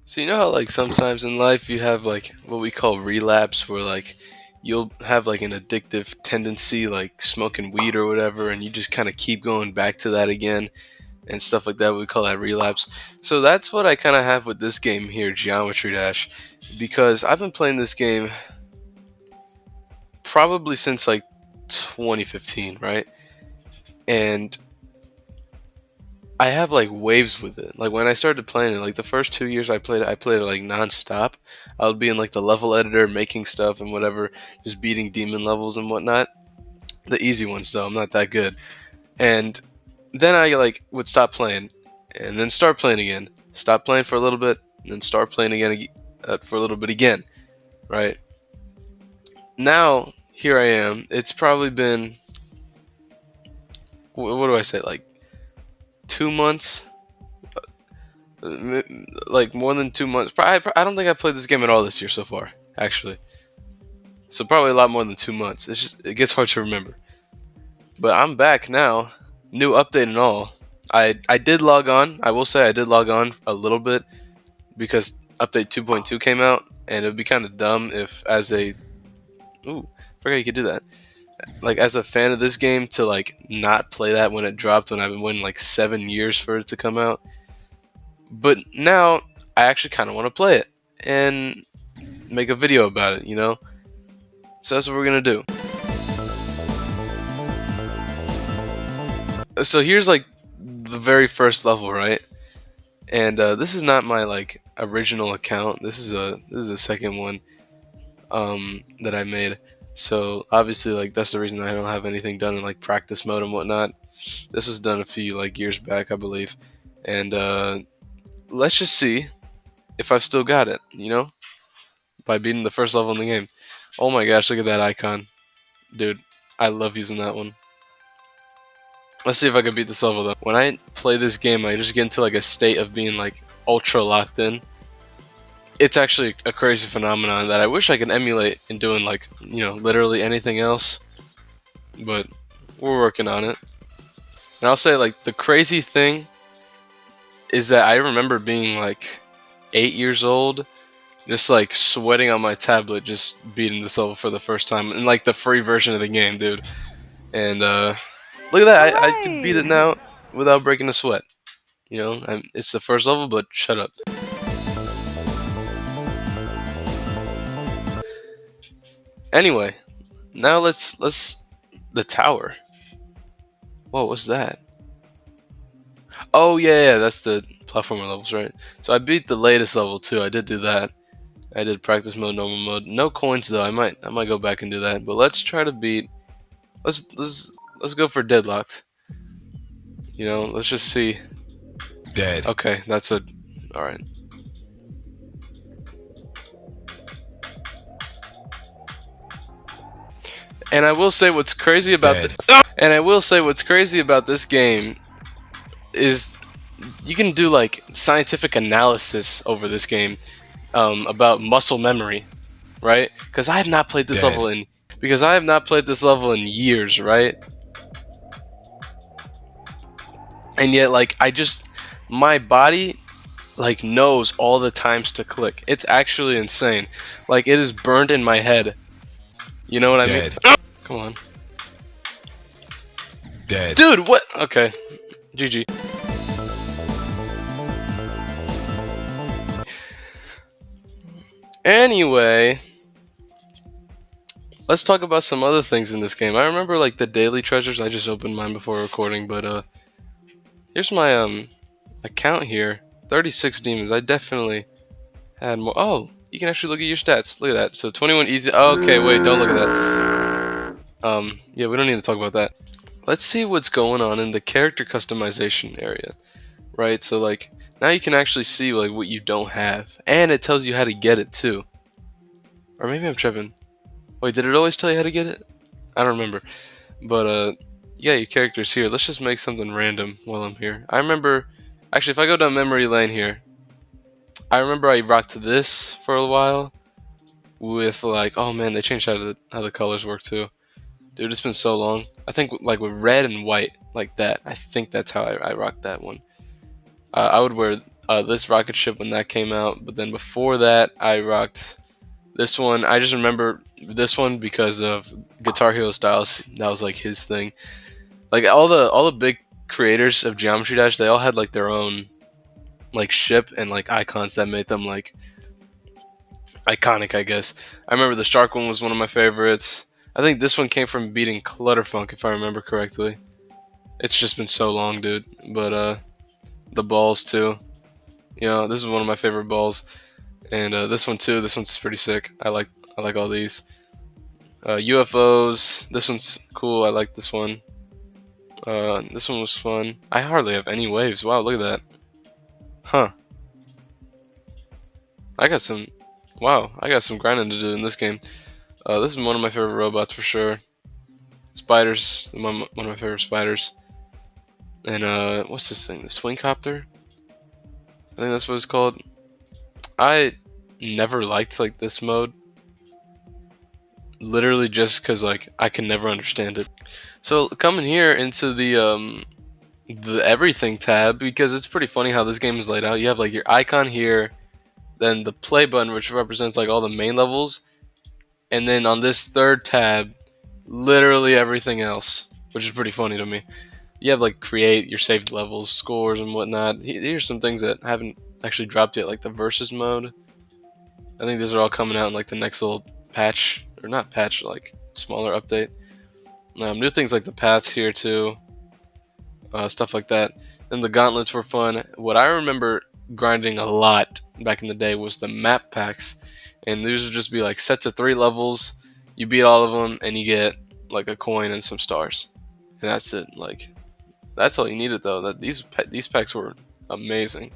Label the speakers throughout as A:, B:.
A: So you know how like sometimes in life you have like what we call relapse where like you'll have like an addictive tendency like smoking weed or whatever and you just kind of keep going back to that again and stuff like that. We call that relapse. So that's what I kind of have with this game here, Geometry Dash, because I've been playing this game probably since like 2015, right? And I have like waves with it. Like when I started playing it, like the first 2 years I played it like nonstop. I would be in like the level editor making stuff and whatever, just beating demon levels and whatnot. The easy ones though, I'm not that good. And then I like would stop playing, and then start playing again. Stop playing for a little bit, and then start playing again for a little bit again. Right now, here I am. It's probably been what do I say, like 2 months, like more than 2 months. I don't think I've played this game at all this year so far, actually. So probably a lot more than 2 months. It gets hard to remember. But I'm back now, new update and all. I did log on. I will say I did log on a little bit because update 2.2 came out, and it would be kind of dumb if as a forgot you could do that. Like as a fan of this game to like not play that when it dropped when I've been waiting like 7 years for it to come out. But now I actually kind of want to play it and make a video about it, you know? So that's what we're going to do. So here's like the very first level, right? And this is not my like original account. This is a second one that I made. So obviously like that's the reason I don't have anything done in like practice mode and whatnot. This was done a few like years back, I believe. And let's just see if I've still got it, you know? By beating the first level in the game. Oh my gosh, look at that icon. Dude, I love using that one. Let's see if I can beat this level though. When I play this game, I just get into like a state of being like ultra locked in. It's actually a crazy phenomenon that I wish I could emulate in doing like, literally anything else. But we're working on it. And I'll say like the crazy thing is that I remember being like 8 years old, just like sweating on my tablet, just beating this level for the first time in like the free version of the game, dude. And look at that, I could beat it
B: Hooray!
A: now without breaking a sweat. It's the first level, but shut up. Anyway, now let's the tower. Whoa, what's that? Oh yeah, that's the platformer levels, right? So I beat the latest level too. I did do that. I did practice mode, normal mode. No coins though. I might go back and do that. But let's try to beat. Let's go for deadlocked. Let's just see.
C: Dead.
A: Okay, that's a. All right. And I will say what's crazy about
C: Dead.
A: and I will say what's crazy about this game is you can do like scientific analysis over this game about muscle memory, right? Because I have not played this
C: Dead.
A: level in because I have not played this level in years, right? And yet, like my body like knows all the times to click. It's actually insane. Like it is burned in my head. You know what I mean?
C: Dead.
A: Come on,
C: Dead.
A: dude. What? Okay, GG. Anyway, let's talk about some other things in this game. I remember like the daily treasures. I just opened mine before recording, but here's my account here. 36 demons. I definitely had more. Oh, you can actually look at your stats. Look at that. So 21 easy. Okay, wait, don't look at that. Yeah, we don't need to talk about that. Let's see what's going on in the character customization area, right? So like now you can actually see like what you don't have, and it tells you how to get it too. Or maybe I'm tripping. Wait, did it always tell you how to get it? I don't remember. But yeah, your character's here. Let's just make something random while I'm here. I remember, actually, if I go down memory lane here, I remember I rocked this for a while with like, oh man, they changed how the colors work too. Dude, it's been so long. I think like with red and white, like that. I think that's how I rocked that one. I would wear this rocket ship when that came out. But then before that, I rocked this one. I just remember this one because of Guitar Hero Styles. That was like his thing. Like all the big creators of Geometry Dash, they all had like their own like ship and like icons that made them like iconic, I guess. I remember the shark one was one of my favorites. I think this one came from beating Clutterfunk, if I remember correctly. It's just been so long, dude. But the balls too. You know, this is one of my favorite balls, and this one too. This one's pretty sick. I like all these. UFOs. This one's cool. I like this one. This one was fun. I hardly have any waves. Wow, look at that. Huh. I got some. Wow, I got some grinding to do in this game. This is one of my favorite robots for sure. Spiders, one of my favorite spiders. And what's this thing? The swing copter? I think that's what it's called. I never liked like this mode, literally just because like I can never understand it. So coming here into the everything tab, because it's pretty funny how this game is laid out. You have like your icon here, then the play button, which represents like all the main levels, and then on this third tab, literally everything else, which is pretty funny to me. You have like create your saved levels, scores, and whatnot. Here's some things that haven't actually dropped yet, like the versus mode. I think these are all coming out in like the next little patch, or not patch, like smaller update. New things like the paths here too, stuff like that. And the gauntlets were fun. What I remember grinding a lot back in the day was the map packs, and these would just be like sets of 3 levels. You beat all of them, and you get like a coin and some stars, and that's it. Like that's all you needed though. That these packs were amazing.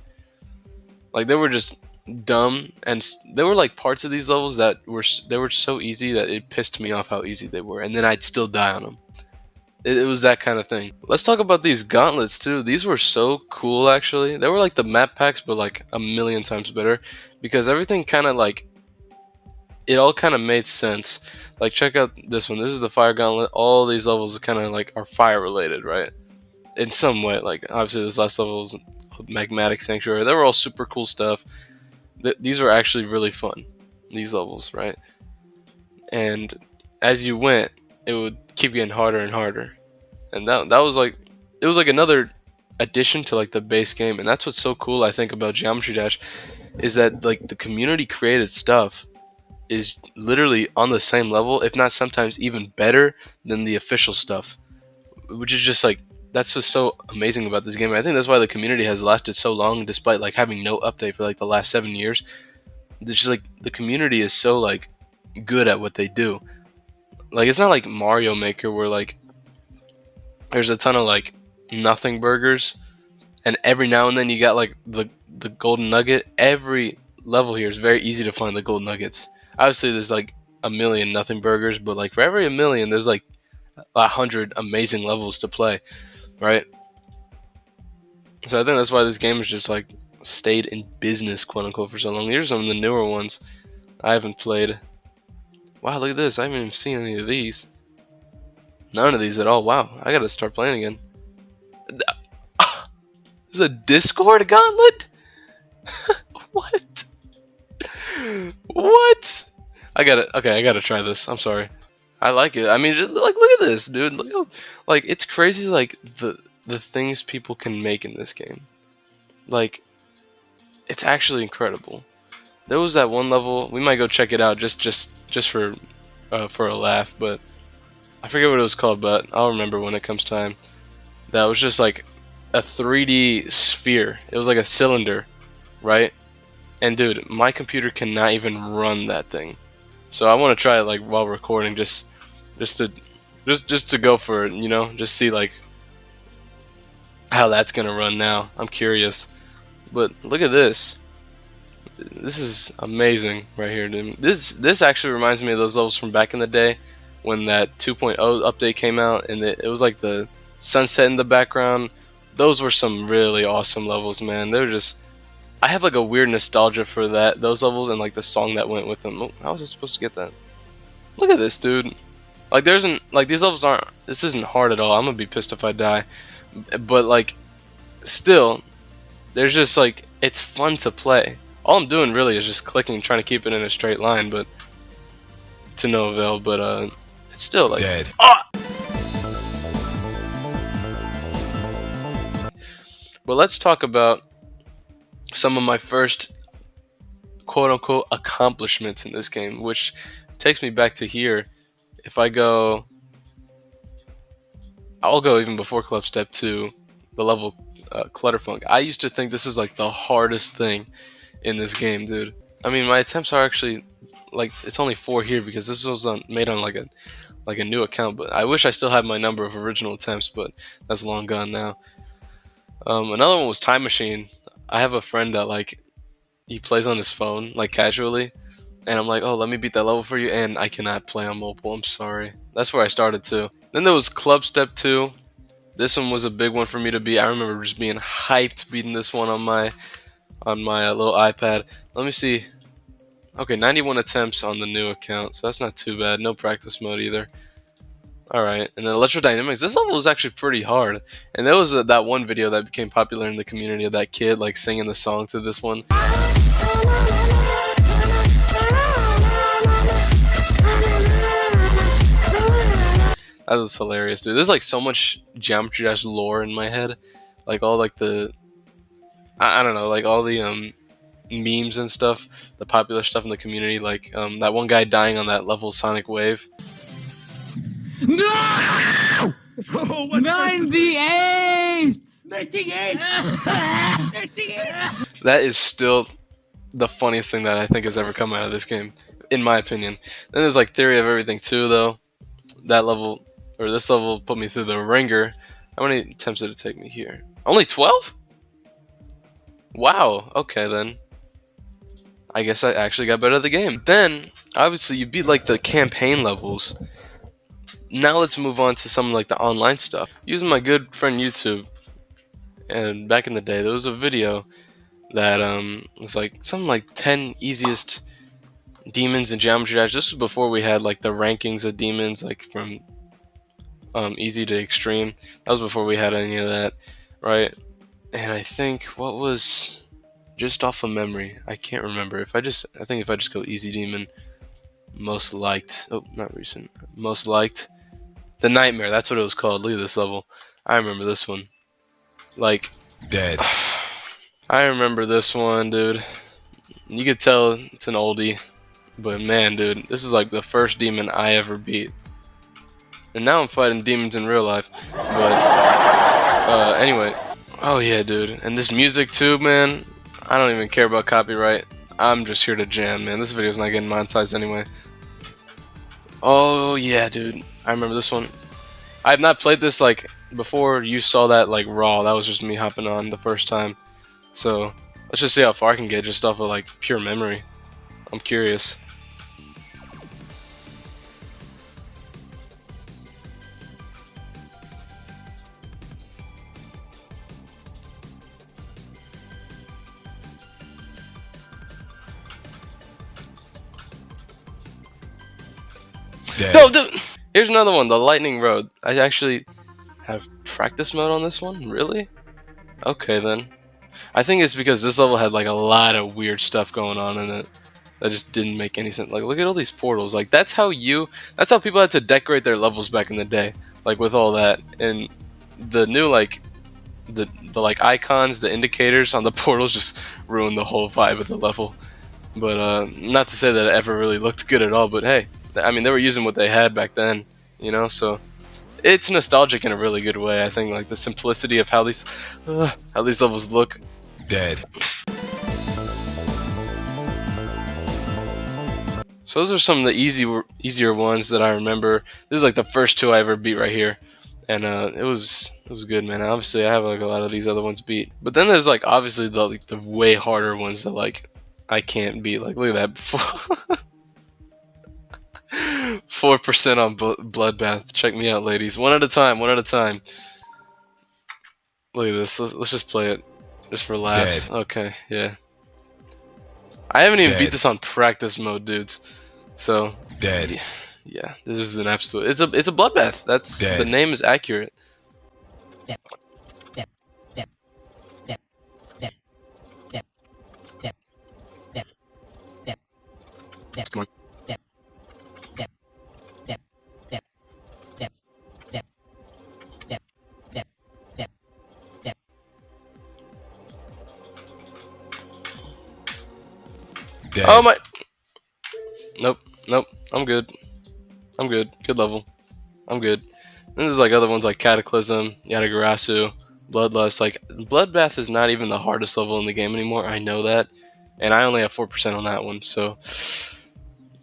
A: Like they were just dumb, and there were like parts of these levels that were so easy that it pissed me off how easy they were, and then I'd still die on them. It was that kind of thing. Let's talk about these gauntlets too. These were so cool actually. They were like the map packs, but like a million times better, because everything kind of like it all kind of made sense. Like check out this one. This is the fire gauntlet. All these levels kind of like are fire related, right? In some way. Like obviously this last level was magmatic sanctuary. They were all super cool stuff. These were actually really fun, these levels, right? And as you went, it would keep getting harder and harder, and that was like, it was like another addition to like the base game. And that's what's so cool, I think, about Geometry Dash, is that like the community created stuff is literally on the same level, if not sometimes even better than the official stuff, which is just like, that's just so amazing about this game. I think that's why the community has lasted so long, despite like having no update for like the last 7 years. It's just like the community is so like good at what they do. Like it's not like Mario Maker where like there's a ton of like nothing burgers, and every now and then you got like the golden nugget. Every level here is very easy to find the gold nuggets. Obviously there's like a million nothing burgers, but like for every a million there's like 100 amazing levels to play, right? So I think that's why this game has just like stayed in business, quote unquote, for so long. Here's some of the newer ones I haven't played. Wow, look at this. I haven't even seen any of these. None of these at all. Wow, I gotta start playing again. This is a Discord gauntlet? What? What? I gotta try this. I'm sorry. I like it. I mean, just, like, look at this, dude. Look how, like, it's crazy, like, the things people can make in this game. Like, it's actually incredible. There was that one level. We might go check it out just for a laugh, but I forget what it was called, but I'll remember when it comes time. That was just like a 3D sphere. It was like a cylinder, right? And dude, my computer cannot even run that thing. So I want to try it like while recording, just to go for it, you know, just see like how that's gonna run now. I'm curious. But look at this. This is amazing right here, dude. This actually reminds me of those levels from back in the day when that 2.0 update came out, and it was like the sunset in the background. Those were some really awesome levels, man. They were just, I have like a weird nostalgia for those levels and like the song that went with them. Oh, how was I supposed to get that? Look at this, dude. Like these levels aren't, this isn't hard at all. I'm gonna be pissed if I die. But like, still, there's just like, It's fun to play. All I'm doing really is just clicking, trying to keep it in a straight line, but to no avail. But it's still like
B: Dead.
A: ah! But let's talk about some of my first quote unquote accomplishments in this game, which takes me back to here. If I go, I'll go even before Club Step 2, the level Clutterfunk. I used to think this is like the hardest thing in this game, dude. I mean, my attempts are actually like it's only 4 here because this was made on like a new account. But I wish I still had my number of original attempts, but that's long gone now. Another one was Time Machine. I have a friend that like he plays on his phone like casually, and I'm like, oh, let me beat that level for you, and I cannot play on mobile. I'm sorry. That's where I started too. Then there was Club Step 2. This one was a big one for me to beat. I remember just being hyped beating this one on my little iPad. Let me see. Okay, 91 attempts on the new account, so that's not too bad. No practice mode either. Alright, and then Electrodynamics. This level was actually pretty hard. And there was that one video that became popular in the community of that kid like singing the song to this one. That was hilarious, dude. There's like so much Geometry Dash lore in my head. Like all like I don't know, like all the memes and stuff, the popular stuff in the community, like that one guy dying on that level Sonic Wave.
B: No! 98! 98!
A: That is still the funniest thing that I think has ever come out of this game, in my opinion. Then there's like Theory of Everything 2, though. That level, or this level, put me through the ringer. How many attempts did it take me here? Only 12? Wow, okay then. I guess I actually got better at the game. Then, obviously, you beat like the campaign levels. Now let's move on to some like the online stuff. Using my good friend YouTube, and back in the day, there was a video that was like something like 10 easiest demons in Geometry Dash. This was before we had like the rankings of demons, like from easy to extreme. That was before we had any of that, right? And I think what was just off of memory, I can't remember. I think if I just go easy demon, most liked. Oh, not recent. Most liked. The Nightmare. That's what it was called. Look at this level. I remember this one. Like,
B: Dead.
A: I remember this one, dude. You could tell it's an oldie, but man, dude, this is like the first demon I ever beat. And now I'm fighting demons in real life. But anyway, oh yeah, dude, and this music too, man. I don't even care about copyright. I'm just here to jam, man. This video's not getting monetized anyway. Oh yeah, dude, I remember this one. I have not played this like before. You saw that like raw. That was just me hopping on the first time. So let's just see how far I can get just off of like pure memory. I'm curious.
B: Dead.
A: No, dude. Here's another one, the Lightning Road. I actually have practice mode on this one. Really? Okay then. I think it's because this level had like a lot of weird stuff going on in it that just didn't make any sense. Like, look at all these portals. Like, that's how people had to decorate their levels back in the day. Like with all that, and the new like the like icons, the indicators on the portals just ruined the whole vibe of the level. But not to say that it ever really looked good at all. But hey, I mean, they were using what they had back then, you know. So it's nostalgic in a really good way. I think like the simplicity of how these levels look.
B: Dead.
A: So those are some of the easier ones that I remember. This is like the first 2 I ever beat right here, and it was good, man. Obviously, I have like a lot of these other ones beat, but then there's like obviously the way harder ones that like I can't beat. Like look at that, 4% on Bloodbath. Check me out, ladies. One at a time. One at a time. Look at this. Let's just play it, just for laughs.
B: Dead.
A: Okay, yeah. I haven't even
B: Dead.
A: beat this on practice mode, dudes. So
B: Dead.
A: yeah, this is an absolute. It's a bloodbath. That's
B: Dead.
A: The name is accurate. Come on. Oh
B: Dead.
A: my. Nope. Nope. I'm good. I'm good. Good level. I'm good. Then there's like other ones like Cataclysm, Yatagarasu, Bloodlust. Like Bloodbath is not even the hardest level in the game anymore. I know that, and I only have 4% on that one. So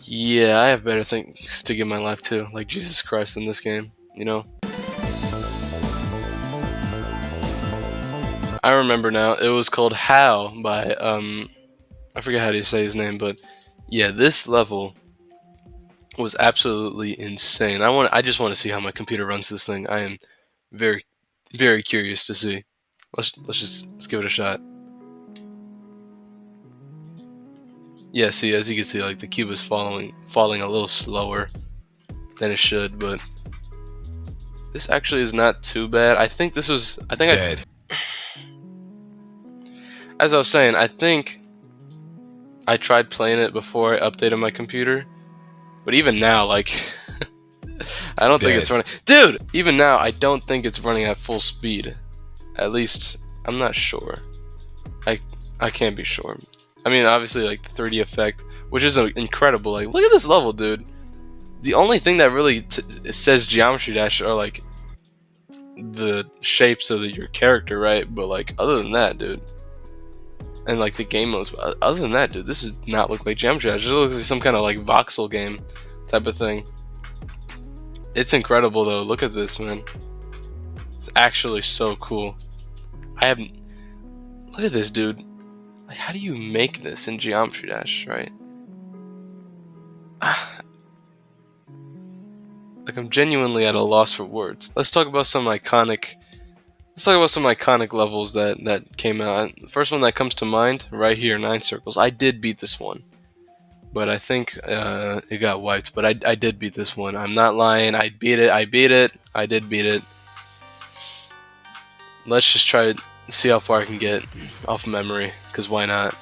A: yeah, I have better things to give my life to, like Jesus Christ in this game. You know. I remember now. It was called How by I forget how to say his name, but yeah, this level was absolutely insane. I just want to see how my computer runs this thing. I am very very curious to see. Let's give it a shot. Yeah, see, as you can see, like the cube is falling a little slower than it should, but this actually is not too bad. I think this was I think
B: Dead.
A: as I was saying, I think I tried playing it before I updated my computer, but even now, like I don't think it's
B: Dead.
A: running. Dude, even now I don't think it's running at full speed. At least I'm not sure. I I can't be sure. I mean, obviously, like the 3D effect, which is incredible. Like, look at this level, dude. The only thing that really says Geometry Dash are like the shapes of your character, right? But like, other than that, dude, and like the game modes. But other than that, dude, this does not look like Geometry Dash. It looks like some kind of like voxel game type of thing. It's incredible though. Look at this, man. It's actually so cool. I have. Look at this, dude. Like, how do you make this in Geometry Dash, right? Like, I'm genuinely at a loss for words. Let's talk about some iconic. Let's talk about some iconic levels that came out. The first one that comes to mind, right here, 9 Circles. I did beat this one, but I think it got wiped. But I did beat this one. I'm not lying. I beat it. I beat it. I did beat it. Let's just try to see how far I can get off memory, because why not?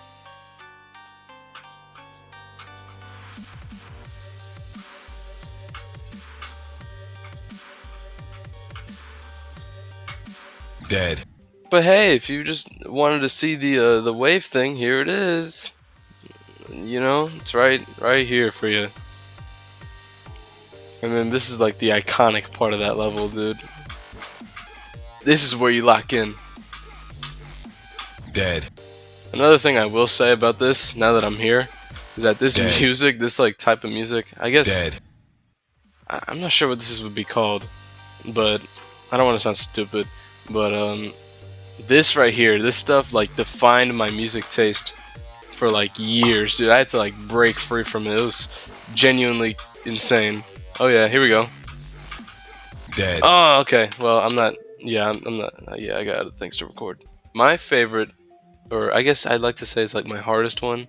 B: Dead.
A: But hey, if you just wanted to see the wave thing, here it is. You know, it's right here for you. And then this is like the iconic part of that level, dude. This is where you lock in.
B: Dead.
A: Another thing I will say about this, now that I'm here, is that this
B: Dead.
A: music, this like type of music, I guess
B: Dead.
A: I'm not sure what this would be called, but I don't want to sound stupid, but this right here, this stuff like defined my music taste for like years, dude. I had to like break free from it. It was genuinely insane. Oh yeah, here we go.
B: Dead.
A: Oh, okay. Well, I'm not. Yeah, I'm not. Yeah, I got other things to record. My favorite, or I guess I'd like to say it's like my hardest one,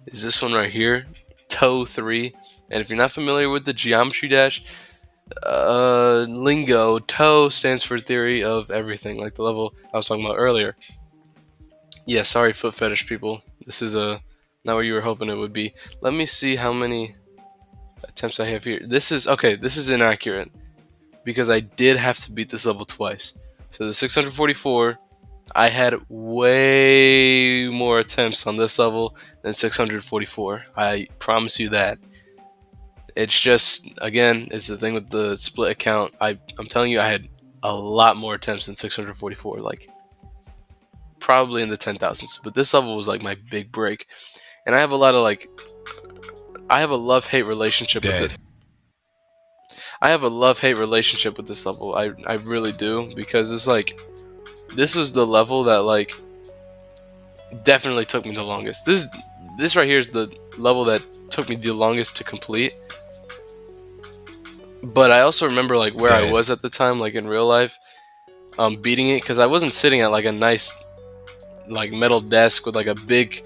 A: is this one right here, Toe 3. And if you're not familiar with the Geometry Dash lingo, Toe stands for Theory of Everything, like the level I was talking about earlier. Yeah, sorry, foot fetish people. This is not what you were hoping it would be. Let me see how many attempts I have here. This is okay. This is inaccurate because I did have to beat this level twice. So the 644, I had way more attempts on this level than 644. I promise you that. It's just, again, it's the thing with the split account. I'm telling you, I had a lot more attempts than 644. Like probably in the 10,000s. But this level was like my big break, and I have a lot of like, I have a love-hate relationship with
B: Dead.
A: it. I have a love-hate relationship with this level. I really do, because it's like this was the level that like definitely took me the longest. This right here is the level that took me the longest to complete. But I also remember like where I
B: Dead.
A: was at the time, like in real life, beating it, because I wasn't sitting at like a nice like metal desk with like a big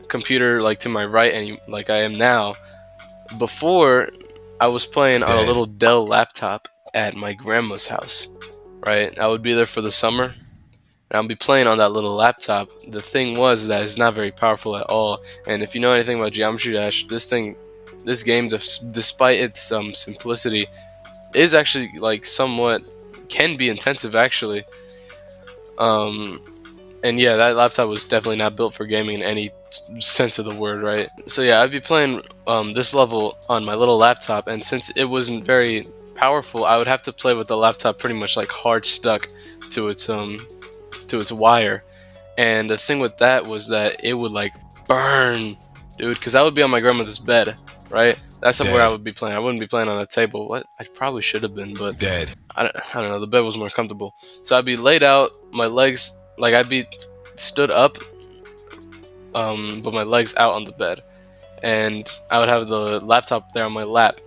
A: computer like to my right, and like I am now. Before, I was playing on a
B: Dead.
A: little Dell laptop at my grandma's house. Right, I would be there for the summer, and I'll be playing on that little laptop. The thing was that it's not very powerful at all, and if you know anything about Geometry Dash, this thing this game, despite its simplicity, is actually like somewhat can be intensive actually. Um, and yeah, that laptop was definitely not built for gaming in any sense of the word, right? So yeah, I'd be playing this level on my little laptop, and since it wasn't very powerful, I would have to play with the laptop pretty much like hard stuck to its wire. And the thing with that was that it would like burn, dude, because I would be on my grandmother's bed, right? That's where I
B: Dead.
A: would be playing. I wouldn't be playing on a table. What I probably should have been, but
B: Dead.
A: I don't know. The bed was more comfortable, so I'd be laid out, my legs like I'd be stood up, but my legs out on the bed, and I would have the laptop there on my lap,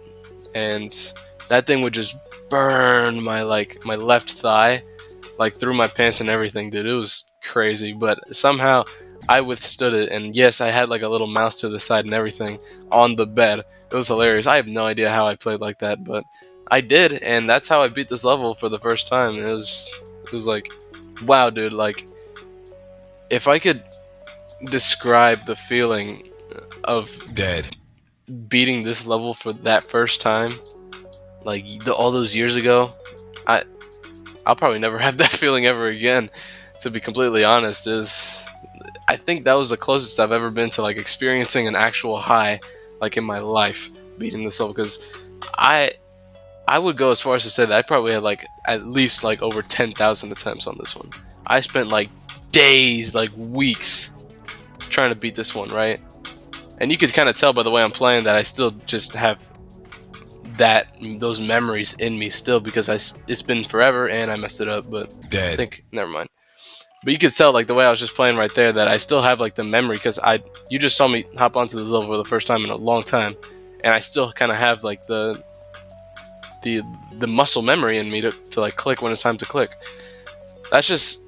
A: and that thing would just burn my left thigh, like through my pants and everything, dude. It was crazy, but somehow I withstood it. And yes, I had like a little mouse to the side and everything on the bed. It was hilarious. I have no idea how I played like that, but I did, and that's how I beat this level for the first time. And it was like, wow, dude. Like, if I could describe the feeling of
B: Dead.
A: beating this level for that first time, like all those years ago, I I'll probably never have that feeling ever again. To be completely honest, is I think that was the closest I've ever been to like experiencing an actual high, like in my life, beating this level. Because I I would go as far as to say that I probably had like at least like over 10,000 attempts on this one. I spent like days, like weeks, trying to beat this one, right? And you could kind of tell by the way I'm playing that I still just have those memories in me still because it's been forever and I messed it up. But I
B: Dead.
A: think never mind. But you could tell like the way I was just playing right there that I still have like the memory because I you just saw me hop onto this level for the first time in a long time, and I still kind of have like the the muscle memory in me to like click when it's time to click. That's just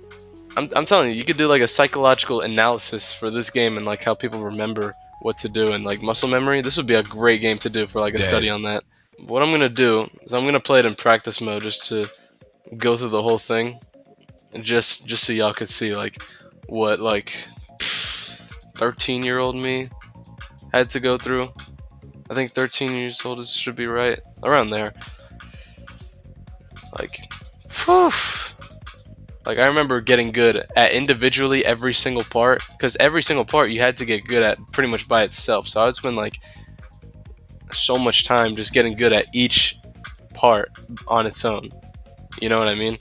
A: I'm telling you, you could do like a psychological analysis for this game and like how people remember what to do and like muscle memory. This would be a great game to do for like a study
B: Dead.
A: on that. What I'm gonna do is I'm gonna play it in practice mode just to go through the whole thing, just so y'all could see like what like 13-year-old me had to go through. I think 13 years old should be right around there. Like, whew. Like I remember getting good at individually every single part because every single part you had to get good at pretty much by itself. So I would spend like so much time just getting good at each part on its own. You know what I mean?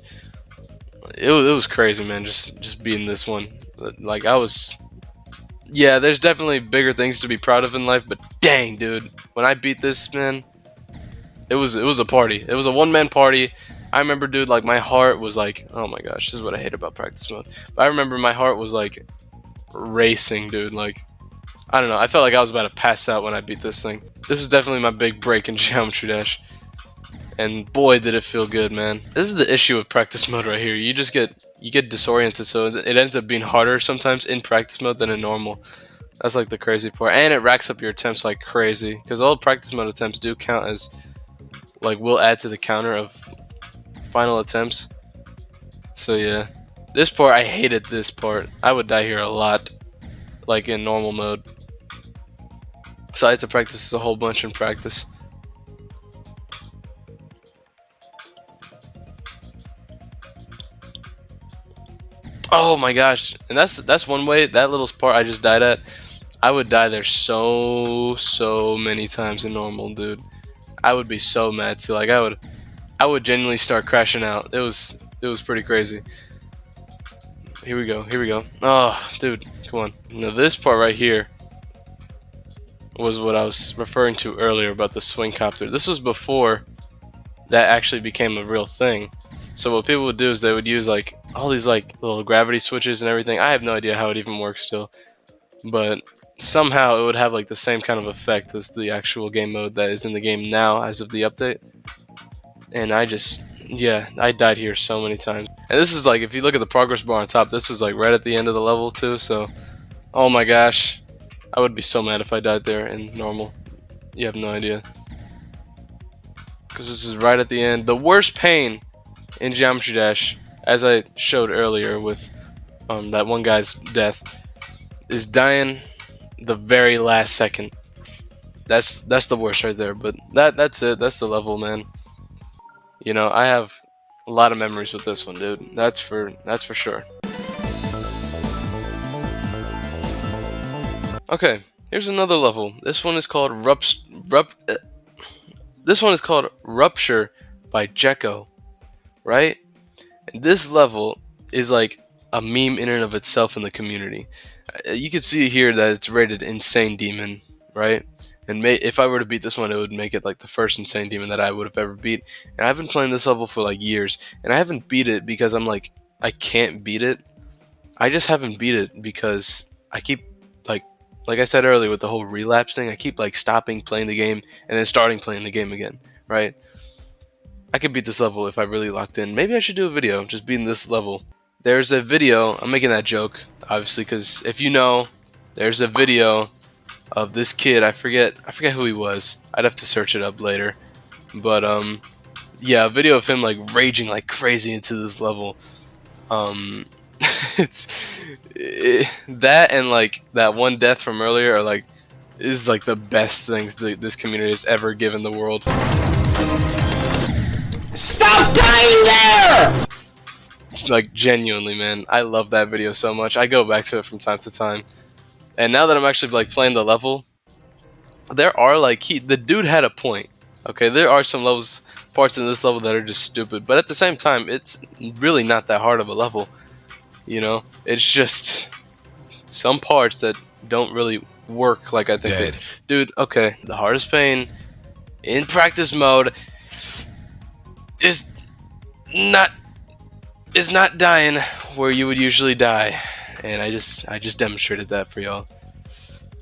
A: It was crazy, man. Just beating this one. Like I was, yeah. There's definitely bigger things to be proud of in life, but dang, dude, when I beat this, man, it was a party. It was a one-man party. I remember, dude, like my heart was like, oh my gosh, this is what I hate about practice mode. But I remember my heart was like racing, dude. Like I don't know. I felt like I was about to pass out when I beat this thing. This is definitely my big break in Geometry Dash. And boy, did it feel good, man. This is the issue with practice mode right here. You get disoriented, so it ends up being harder sometimes in practice mode than in normal. That's like the crazy part, and it racks up your attempts like crazy because all practice mode attempts do count as like will add to the counter of final attempts. So yeah, this part I hated. This part I would die here a lot, like in normal mode. So I had to practice this a whole bunch in practice. Oh my gosh, and that's one way. That little part I just died at, I would die there so many times in normal, dude. I would be so mad too. Like I would genuinely start crashing out. It was pretty crazy. Here we go. Here we go. Oh, dude, come on. Now this part right here was what I was referring to earlier about the swing copter. This was before that actually became a real thing. So what people would do is they would use like all these like little gravity switches and everything. I have no idea how it even works still, but somehow it would have like the same kind of effect as the actual game mode that is in the game now as of the update. And yeah, I died here so many times. And this is like, if you look at the progress bar on top, this was like right at the end of the level too. So, oh my gosh, I would be so mad if I died there in normal. You have no idea. Because this is right at the end. The worst pain in Geometry Dash, as I showed earlier with that one guy's death, is dying the very last second. That's the worst right there. But that's it. That's the level, man. I have a lot of memories with this one, dude. That's for sure. Okay, here's another level. This one is called Rupture by Jekko, right? And this level is like a meme in and of itself in the community. You can see here that it's rated Insane Demon, right? And if I were to beat this one, it would make it like the first Insane Demon that I would have ever beat. And I've been playing this level for like years, and I haven't beat it because I'm like, I can't beat it. I just haven't beat it because I keep like like I said earlier with the whole relapse thing, I keep like stopping playing the game and then starting playing the game again, right? I could beat this level if I really locked in. Maybe I should do a video just beating this level. There's a video, I'm making that joke, obviously, because if you know, there's a video of this kid, I forget who he was. I'd have to search it up later. But yeah, a video of him like raging like crazy into this level. Um it's that and like that one death from earlier are like is like the best things that this community has ever given the world.
C: Stop dying there!
A: Like genuinely, man, I love that video so much. I go back to it from time to time. And now that I'm actually like playing the level, there are like the dude had a point. Okay, there are some parts in this level that are just stupid, but at the same time, it's really not that hard of a level. It's just some parts that don't really work like I think
B: Dead.
A: dude. Okay, the hardest pain in practice mode is not dying where you would usually die, and I just demonstrated that for y'all.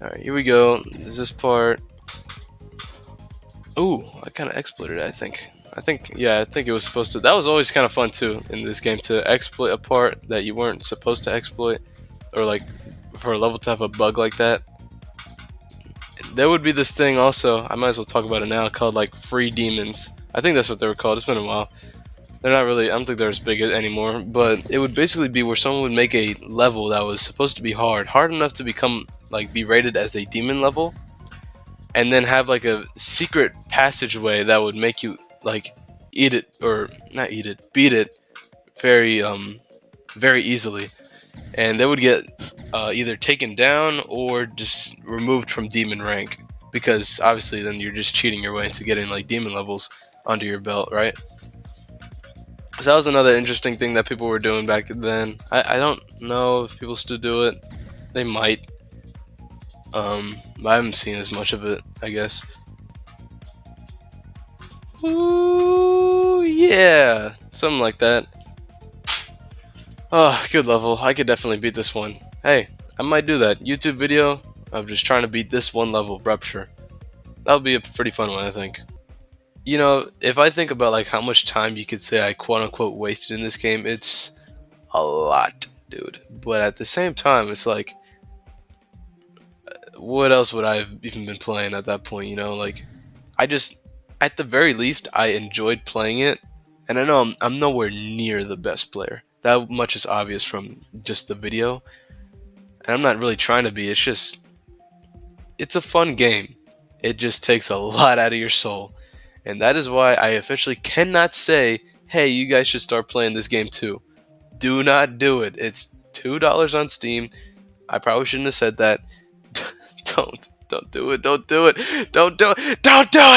A: All right, here we go. This part. Ooh, I kind of exploited it. Yeah, I think it was supposed to. That was always kind of fun too in this game to exploit a part that you weren't supposed to exploit, or like for a level to have a bug like that. There would be this thing also. I might as well talk about it now, called like free demons. I think that's what they were called. It's been a while. They're not really. I don't think they're as big anymore. But it would basically be where someone would make a level that was supposed to be hard enough to be rated as a demon level, and then have like a secret passageway that would make you like eat it or not eat it, beat it very very easily, and they would get either taken down or just removed from demon rank, because obviously then you're just cheating your way into getting like demon levels under your belt, right? So that was another interesting thing that people were doing back then. I don't know if people still do it. They might. But I haven't seen as much of it, I guess. Ooh, yeah, something like that. Oh, good level. I could definitely beat this one. Hey, I might do that YouTube video of just trying to beat this one level, Rupture. That would be a pretty fun one, I think. If I think about like how much time you could say I quote unquote wasted in this game, it's a lot, dude. But at the same time, it's like, what else would I have even been playing at that point? Like, I just, at the very least, I enjoyed playing it, and I know I'm nowhere near the best player. That much is obvious from just the video, and I'm not really trying to be. It's a fun game. It just takes a lot out of your soul, and that is why I officially cannot say, hey, you guys should start playing this game too. Do not do it. It's $2 on Steam. I probably shouldn't have said that. Don't do it. Don't do it. Don't do it. Don't do it.